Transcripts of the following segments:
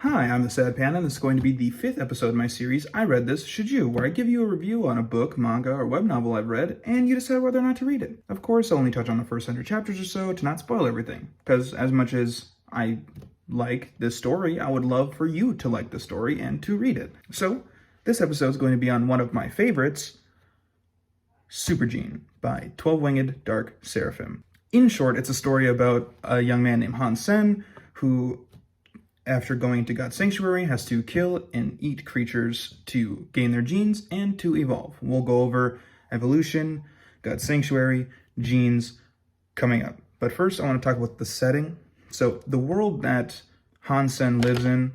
Hi, I'm the Sad Panda, and this is going to be the 5th episode of my series, I Read This, Should You?, where I give you a review on a book, manga, or web novel I've read, and you decide whether or not to read it. Of course, I'll only touch on the first 100 chapters or so to not spoil everything, because as much as I like this story, I would love for you to like the story and to read it. So, this episode is going to be on one of my favorites, Supergene, by 12-Winged Dark Seraphim. In short, it's a story about a young man named Han Sen, who after going to God's Sanctuary, has to kill and eat creatures to gain their genes and to evolve. We'll go over evolution, God's Sanctuary, genes coming up. But first, I want to talk about the setting. So the world that Han Sen lives in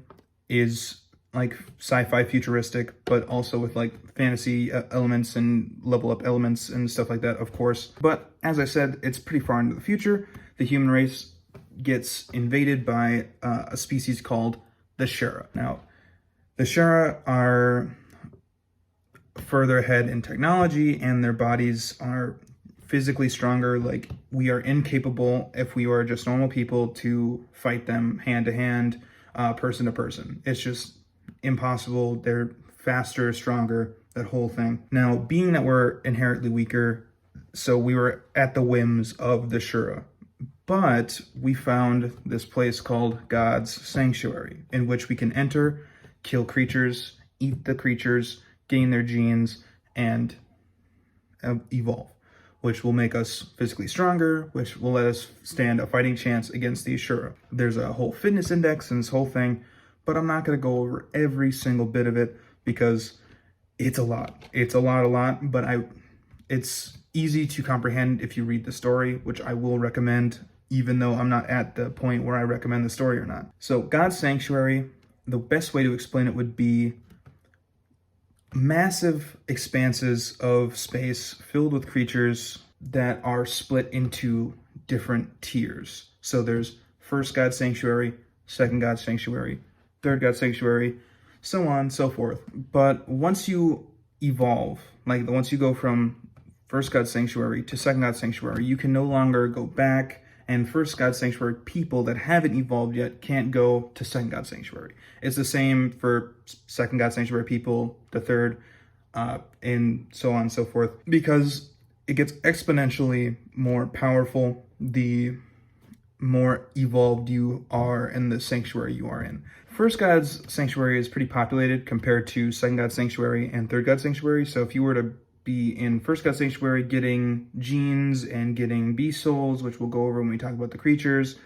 is like sci-fi futuristic, but also with like fantasy elements and level up elements and stuff like that, of course. But as I said, it's pretty far into the future. The human race gets invaded by a species called the Shera. Now, the Shera are further ahead in technology, and their bodies are physically stronger. Like, we are incapable, if we are just normal people, to fight them hand to hand, person to person. It's just impossible. They're faster, stronger, that whole thing. Now, being that we're inherently weaker, so we were at the whims of the Shera. But we found this place called God's Sanctuary, in which we can enter, kill creatures, eat the creatures, gain their genes, and evolve, which will make us physically stronger, which will let us stand a fighting chance against the Shera. There's a whole fitness index and this whole thing, but I'm not going to go over every single bit of it because it's a lot. It's a lot, but it's easy to comprehend if you read the story, which I will recommend, even though I'm not at the point where I recommend the story or not. So God's Sanctuary, the best way to explain it would be massive expanses of space filled with creatures that are split into different tiers. So there's first God's Sanctuary, second God's Sanctuary, third God's Sanctuary, so on and so forth. But once you evolve, like once you go from first God's Sanctuary to second God's Sanctuary, you can no longer go back, and first God's Sanctuary people that haven't evolved yet can't go to second God's Sanctuary. It's the same for second God's Sanctuary people, the third, and so on and so forth, because it gets exponentially more powerful the more evolved you are in the sanctuary you are in. First God's Sanctuary is pretty populated compared to second God's Sanctuary and third God's Sanctuary, so if you were to be in first God's Sanctuary, getting genes and getting beast souls, which we'll go over when we talk about the creatures,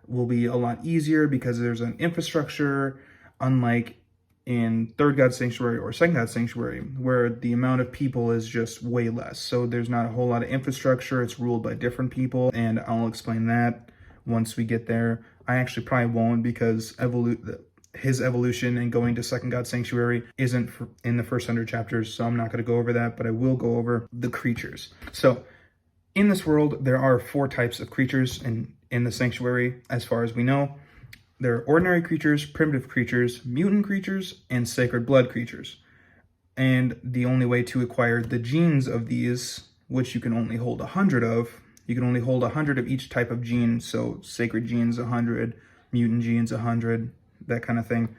will be a lot easier because there's an infrastructure, unlike in third God's Sanctuary or second God's Sanctuary, where the amount of people is just way less. So there's not a whole lot of infrastructure. It's ruled by different people, and I'll explain that once we get there. I actually probably won't, because his evolution and going to second God's Sanctuary isn't in the first 100 chapters, so I'm not going to go over that, but I will go over the creatures. So in this world, there are 4 types of creatures in the sanctuary, as far as we know. There are ordinary creatures, primitive creatures, mutant creatures, and sacred blood creatures. And the only way to acquire the genes of these, which you can only hold 100 of, you can only hold 100 of each type of gene, so sacred genes 100, mutant genes 100, that kind of thing.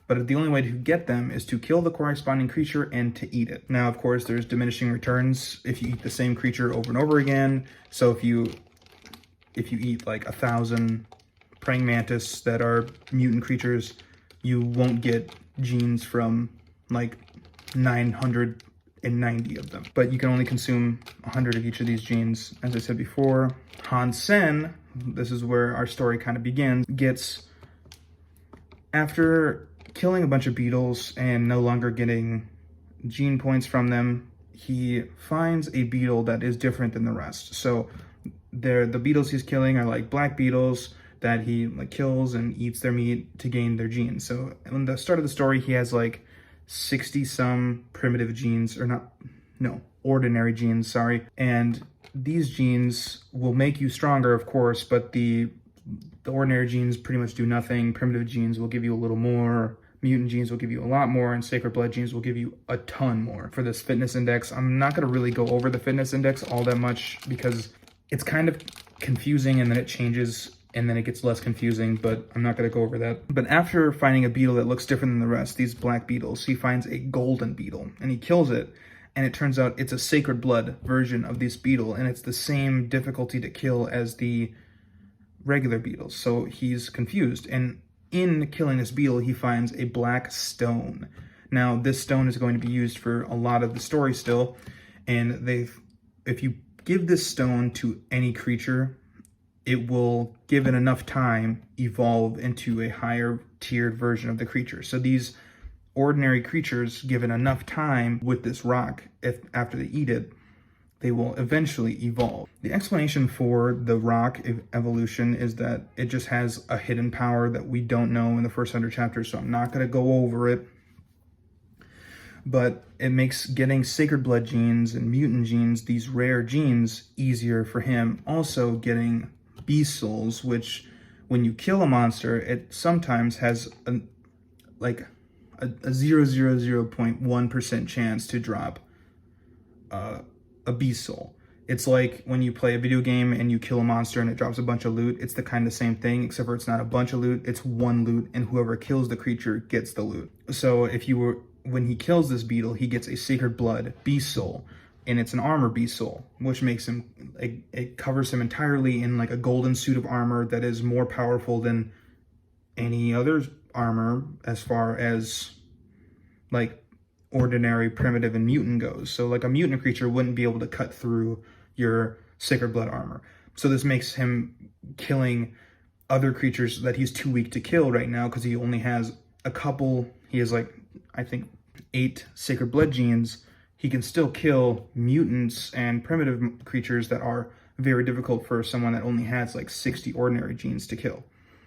But the only way to get them is to kill the corresponding creature and to eat it. Now, of course, there's diminishing returns if you eat the same creature over and over again. So if you eat like 1,000 praying mantis that are mutant creatures, you won't get genes from like 990 of them. But you can only consume 100 of each of these genes. As I said before, Han Sen, this is where our story kind of begins, after killing a bunch of beetles and no longer getting gene points from them, he finds a beetle that is different than the rest. So the beetles he's killing are like black beetles that he like kills and eats their meat to gain their genes. So in the start of the story, he has like 60 some primitive genes, ordinary genes, sorry. And these genes will make you stronger, of course, but the ordinary genes pretty much do nothing. Primitive genes will give you a little more, mutant genes will give you a lot more, and sacred blood genes will give you a ton more. For this fitness index, I'm not going to really go over the fitness index all that much because it's kind of confusing, and then it changes and then it gets less confusing, but I'm not going to go over that. But after finding a beetle that looks different than the rest, these black beetles, he finds a golden beetle, and he kills it, and it turns out it's a sacred blood version of this beetle, and it's the same difficulty to kill as the regular beetles. So he's confused, and in killing this beetle, he finds a black stone. Now, this stone is going to be used for a lot of the story still, and if you give this stone to any creature, it will, given enough time, evolve into a higher tiered version of the creature. So these ordinary creatures, given enough time with this rock, after they eat it, they will eventually evolve. The explanation for the rock evolution is that it just has a hidden power that we don't know in the first 100 chapters, so I'm not going to go over it. But it makes getting sacred blood genes and mutant genes, these rare genes, easier for him. Also getting beast souls, which when you kill a monster, it sometimes has a 0.1% chance to drop a beast soul. It's like when you play a video game and you kill a monster and it drops a bunch of loot. It's the kind of same thing, except for it's not a bunch of loot, it's one loot, and whoever kills the creature gets the loot. So when he kills this beetle, he gets a sacred blood beast soul, and it's an armor beast soul, which makes him, it covers him entirely in like a golden suit of armor that is more powerful than any other armor as far as like ordinary, primitive, and mutant goes. So like a mutant creature wouldn't be able to cut through your sacred blood armor. So this makes him killing other creatures that he's too weak to kill right now, because he only has a couple, he has like, I think 8 sacred blood genes. He can still kill mutants and primitive creatures that are very difficult for someone that only has like 60 ordinary genes to kill,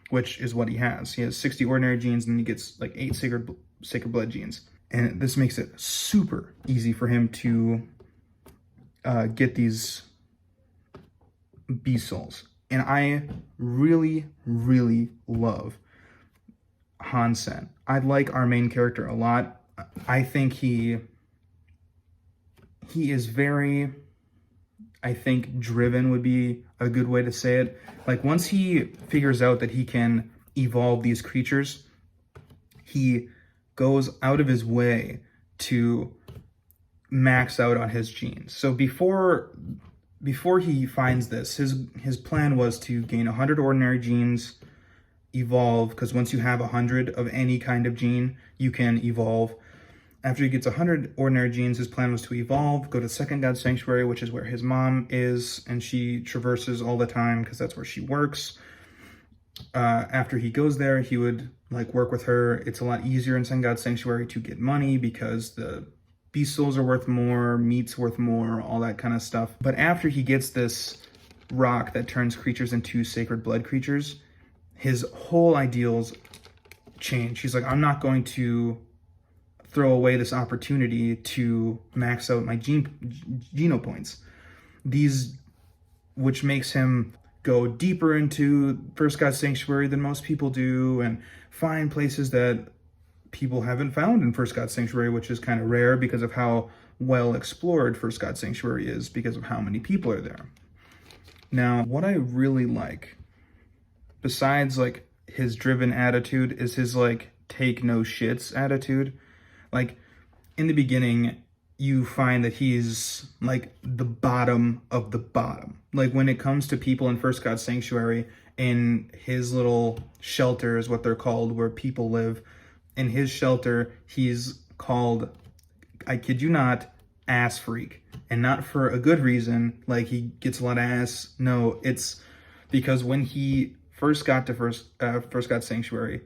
which is what he has. He has 60 ordinary genes, and he gets like 8 sacred blood genes. And this makes it super easy for him to get these beast souls. And I really, really love Hansen. I like our main character a lot. I think he is very, I think, driven would be a good way to say it. Like once he figures out that he can evolve these creatures, he goes out of his way to max out on his genes. So before he finds this, his plan was to gain 100 ordinary genes, evolve, because once you have 100 of any kind of gene, you can evolve. After he gets 100 ordinary genes, his plan was to evolve, go to Second God Sanctuary, which is where his mom is, and she traverses all the time because that's where she works. After he goes there, he would like work with her. It's a lot easier in Second God Sanctuary to get money because the beast souls are worth more, meat's worth more, all that kind of stuff. But after he gets this rock that turns creatures into sacred blood creatures, his whole ideals change. He's like, I'm not going to throw away this opportunity to max out my geno points. Which makes him go deeper into First God Sanctuary than most people do, and find places that people haven't found in First God Sanctuary, which is kind of rare because of how well explored First God Sanctuary is, because of how many people are there. Now, what I really like, besides like his driven attitude, is his like take no shits attitude. Like in the beginning, you find that he's like the bottom of the bottom. Like when it comes to people in First God Sanctuary, in his little shelter is what they're called, where people live. In his shelter, he's called, I kid you not, ass freak. And not for a good reason, like he gets a lot of ass. No, it's because when he first got to First God Sanctuary,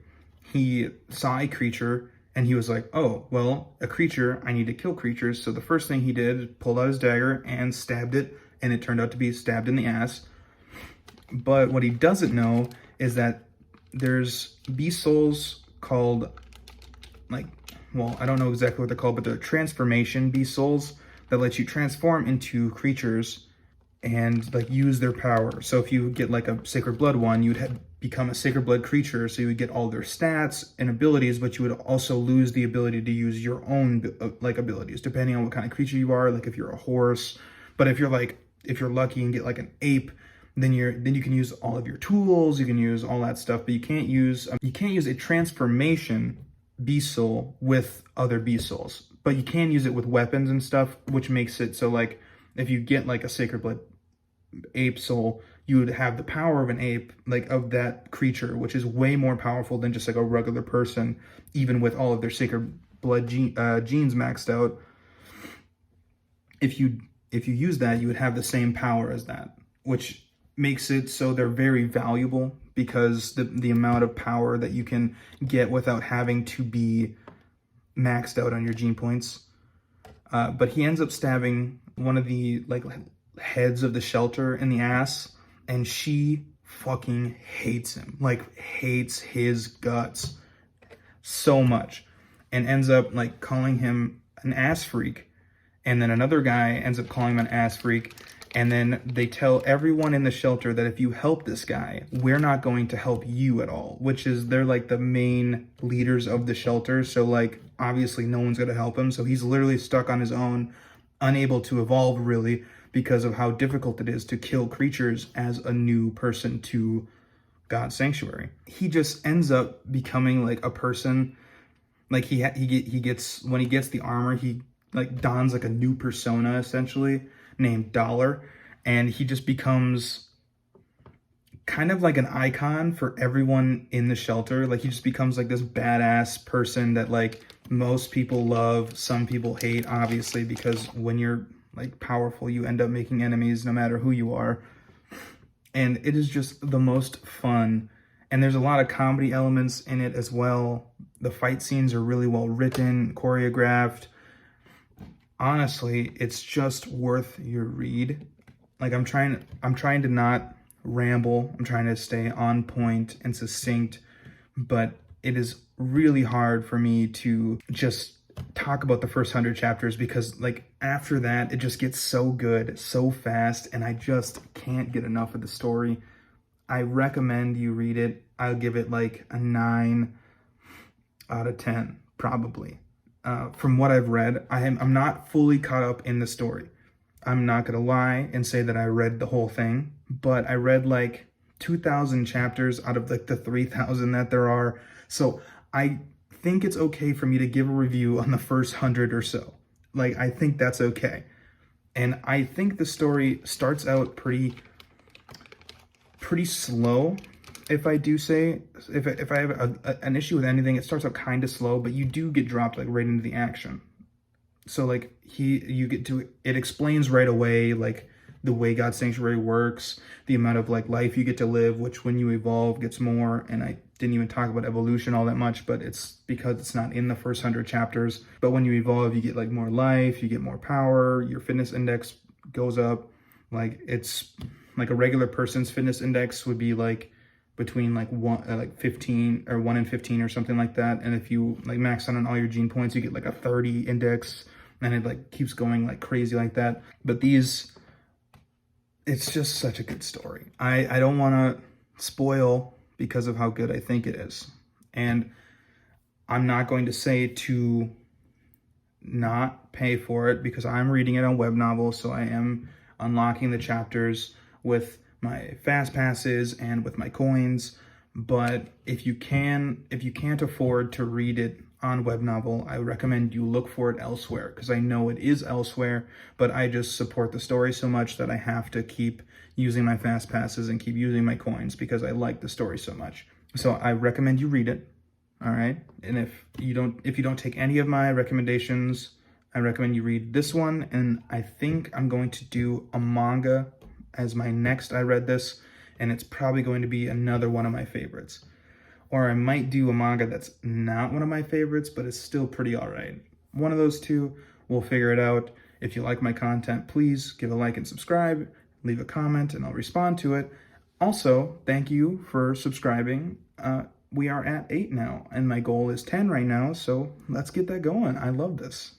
he saw a creature, and he was like, oh, well, a creature, I need to kill creatures. So the first thing he did, pulled out his dagger and stabbed it, and it turned out to be stabbed in the ass. But what he doesn't know is that there's beast souls called, like, well, I don't know exactly what they're called, but they're transformation beast souls that let you transform into creatures and like use their power. So if you get like a sacred blood one, you'd become a sacred blood creature, so you would get all their stats and abilities, but you would also lose the ability to use your own like abilities, depending on what kind of creature you are. Like if you're a horse, but if you're lucky and get like an ape, then you can use all of your tools, you can use all that stuff, but you can't use a transformation beast soul with other beast souls. But you can use it with weapons and stuff, which makes it so like if you get like a sacred blood ape soul, you would have the power of an ape, like of that creature, which is way more powerful than just like a regular person, even with all of their sacred blood genes maxed out. If you use that, you would have the same power as that, which makes it so they're very valuable because the amount of power that you can get without having to be maxed out on your gene points. But he ends up stabbing one of the like heads of the shelter in the ass, and she fucking hates him, like hates his guts so much, and ends up like calling him an ass freak. And then another guy ends up calling him an ass freak. And then they tell everyone in the shelter that if you help this guy, we're not going to help you at all, which is they're like the main leaders of the shelter. So like, obviously no one's going to help him. So he's literally stuck on his own, unable to evolve really because of how difficult it is to kill creatures as a new person to God's sanctuary. He just ends up becoming like a person, like he gets, when he gets the armor, he like dons like a new persona essentially, named Dollar, and he just becomes kind of like an icon for everyone in the shelter. Like he just becomes like this badass person that like most people love, some people hate, obviously, because when you're like powerful, you end up making enemies no matter who you are. And it is just the most fun. And there's a lot of comedy elements in it as well. The fight scenes are really well written, choreographed. Honestly, it's just worth your read. Like I'm trying to not ramble. I'm trying to stay on point and succinct, but it is really hard for me to just talk about the first 100 chapters because like after that, it just gets so good, so fast, and I just can't get enough of the story. I recommend you read it. I'll give it like a 9 out of 10, probably. From what I've read, I'm not fully caught up in the story. I'm not gonna lie and say that I read the whole thing, but I read like 2,000 chapters out of like the 3,000 that there are. So I think it's okay for me to give a review on the first 100 or so. Like, I think that's okay. And I think the story starts out pretty slow. If I do say, if I have an issue with anything, it starts out kind of slow, but you do get dropped like right into the action. So like it explains right away like the way God's sanctuary works, the amount of like life you get to live, which when you evolve gets more. And I didn't even talk about evolution all that much, but it's because it's not in the first 100 chapters. But when you evolve, you get like more life, you get more power, your fitness index goes up. Like it's like a regular person's fitness index would be like between like 15 or 1 in 15 or something like that. And if you like max out on all your gene points, you get like a 30 index, and it like keeps going like crazy like that. But it's just such a good story. I don't want to spoil because of how good I think it is. And I'm not going to say to not pay for it because I'm reading it on Webnovel, so I am unlocking the chapters with my fast passes and with my coins. But if you can't afford to read it on Webnovel, I recommend you look for it elsewhere, because I know it is elsewhere, but I just support the story so much that I have to keep using my fast passes and keep using my coins because I like the story so much. So I recommend you read it. All right. And if you don't take any of my recommendations, I recommend you read this one. And I think I'm going to do a manga as my next I read this, and it's probably going to be another one of my favorites. Or I might do a manga that's not one of my favorites, but it's still pretty all right. One of those two, we'll figure it out. If you like my content, please give a like and subscribe, leave a comment, and I'll respond to it. Also, thank you for subscribing. We are at 8 now, and my goal is 10 right now, so let's get that going. I love this.